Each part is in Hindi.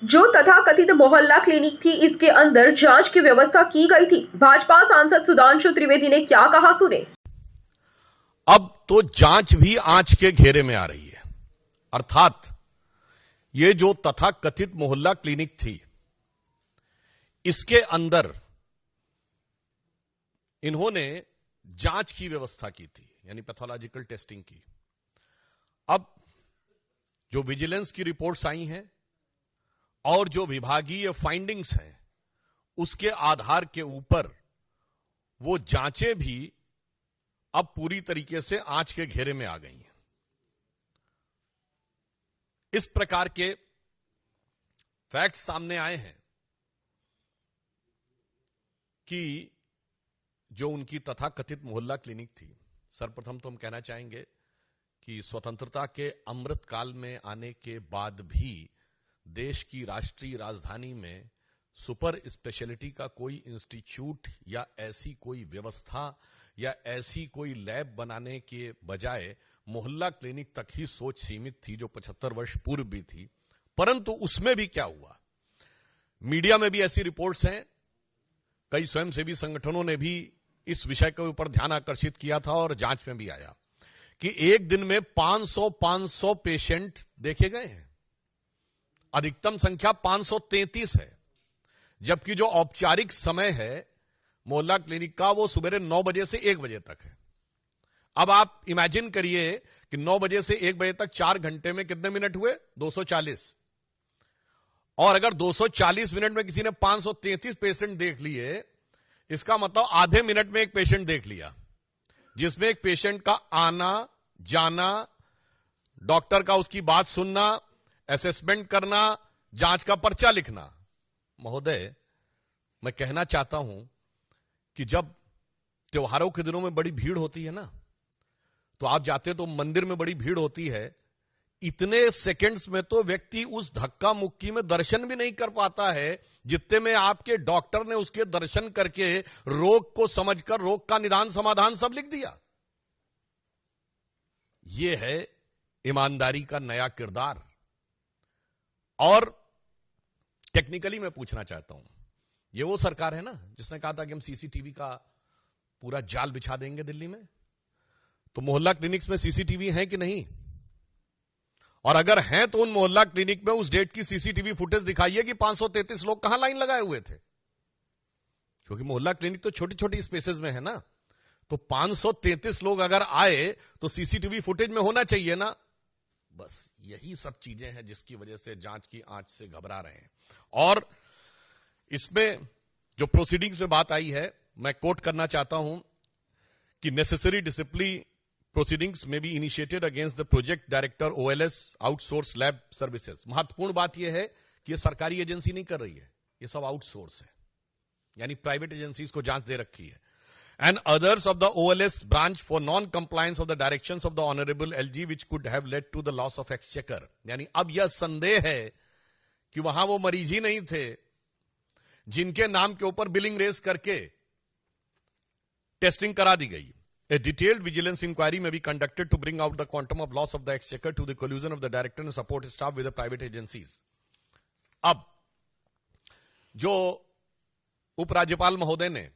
जो तथाकथित मोहल्ला क्लिनिक थी, इसके अंदर जांच की व्यवस्था की गई थी। भाजपा सांसद सुधांशु त्रिवेदी ने क्या कहा, सुने। अब तो जांच भी आंच के घेरे में आ रही है। अर्थात ये जो तथाकथित मोहल्ला क्लिनिक थी, इसके अंदर इन्होंने जांच की व्यवस्था की थी, यानी पैथोलॉजिकल टेस्टिंग की। अब जो विजिलेंस की रिपोर्ट्स आई हैं और जो विभागीय फाइंडिंग्स हैं, उसके आधार के ऊपर वो जांचें भी अब पूरी तरीके से आंच के घेरे में आ गई हैं। इस प्रकार के फैक्ट्स सामने आए हैं कि जो उनकी तथाकथित मोहल्ला क्लिनिक थी, सर्वप्रथम तो हम कहना चाहेंगे कि स्वतंत्रता के अमृत काल में आने के बाद भी देश की राष्ट्रीय राजधानी में सुपर स्पेशलिटी का कोई इंस्टीट्यूट या ऐसी कोई व्यवस्था या ऐसी कोई लैब बनाने के बजाय मोहल्ला क्लिनिक तक ही सोच सीमित थी, जो 75 वर्ष पूर्व भी थी। परंतु उसमें भी क्या हुआ, मीडिया में भी ऐसी रिपोर्ट्स हैं, कई स्वयंसेवी संगठनों ने भी इस विषय के ऊपर ध्यान आकर्षित किया था और जांच में भी आया कि एक दिन में 500 पेशेंट देखे गए हैं। अधिकतम संख्या 533 है, जबकि जो औपचारिक समय है मोहल्ला क्लिनिक का वो सुबह 9 बजे से 1 बजे तक है। अब आप इमेजिन करिए कि 9 बजे से 1 बजे तक 4 घंटे में कितने मिनट हुए, 240। और अगर 240 मिनट में किसी ने 533 पेशेंट देख लिए, इसका मतलब आधे मिनट में एक पेशेंट देख लिया, जिसमें एक पेशेंट का आना जाना, डॉक्टर का उसकी बात सुनना, असेसमेंट करना, जांच का पर्चा लिखना। महोदय, मैं कहना चाहता हूं कि जब त्योहारों के दिनों में बड़ी भीड़ होती है ना, तो आप जाते तो मंदिर में बड़ी भीड़ होती है, इतने सेकंड्स में तो व्यक्ति उस धक्का मुक्की में दर्शन भी नहीं कर पाता है जितने में आपके डॉक्टर ने उसके दर्शन करके रोग को समझकर रोग का निदान समाधान सब लिख दिया। यह है ईमानदारी का नया किरदार। और टेक्निकली मैं पूछना चाहता हूं, यह वो सरकार है ना जिसने कहा था कि हम सीसीटीवी का पूरा जाल बिछा देंगे दिल्ली में, तो मोहल्ला क्लिनिक्स में सीसीटीवी है कि नहीं? और अगर हैं तो उन मोहल्ला क्लिनिक में उस डेट की सीसीटीवी फुटेज दिखाइए कि 533 लोग कहां लाइन लगाए हुए थे, क्योंकि मोहल्ला क्लिनिक तो छोटी छोटी स्पेसेस में है ना। तो 533 लोग अगर आए तो सीसीटीवी फुटेज में होना चाहिए ना। बस यही सब चीजें हैं जिसकी वजह से जांच की आंच से घबरा रहे हैं। और इसमें जो प्रोसीडिंग्स में बात आई है, मैं कोट करना चाहता हूं कि necessary discipline proceedings may be initiated against the project director OLS outsource lab services। महत्वपूर्ण बात यह है कि यह सरकारी एजेंसी नहीं कर रही है, यह सब आउटसोर्स है, यानी प्राइवेट एजेंसीज को जांच दे रखी है। And others of the OLS branch for non-compliance of the directions of the Honorable LG which could have led to the loss of exchequer। यानी अब यह संदेह है कि वहां वो मरीज ही नहीं थे जिनके नाम के ऊपर बिलिंग रेज करके टेस्टिंग करा दी गई। A detailed vigilance inquiry may be conducted to bring out the quantum of loss of the exchequer to the collusion of the director and support staff with the private agencies। अब जो उपराज्यपाल महोदय ने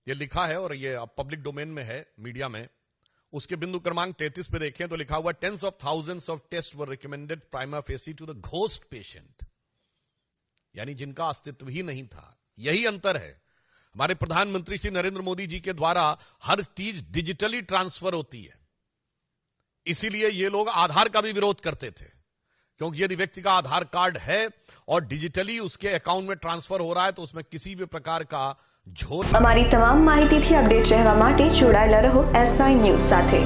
ये लिखा है और ये अब पब्लिक डोमेन में है मीडिया में, उसके बिंदु क्रमांक 33 पे देखें तो लिखा हुआ tens of thousands of tests were recommended prima facie to the ghost patient, यानी जिनका अस्तित्व ही नहीं था। यही अंतर है। हमारे प्रधानमंत्री श्री नरेंद्र मोदी जी के द्वारा हर चीज डिजिटली ट्रांसफर होती है, इसीलिए ये लोग आधार का भी विरोध करते थे, क्योंकि यदि व्यक्ति का आधार कार्ड है और डिजिटली उसके अकाउंट में ट्रांसफर हो रहा है तो उसमें किसी भी प्रकार का झोल। અમારી તમામ માહિતીથી અપડેટ રહેવા માટે જોડાયેલા રહો S9 ન્યૂઝ સાથે।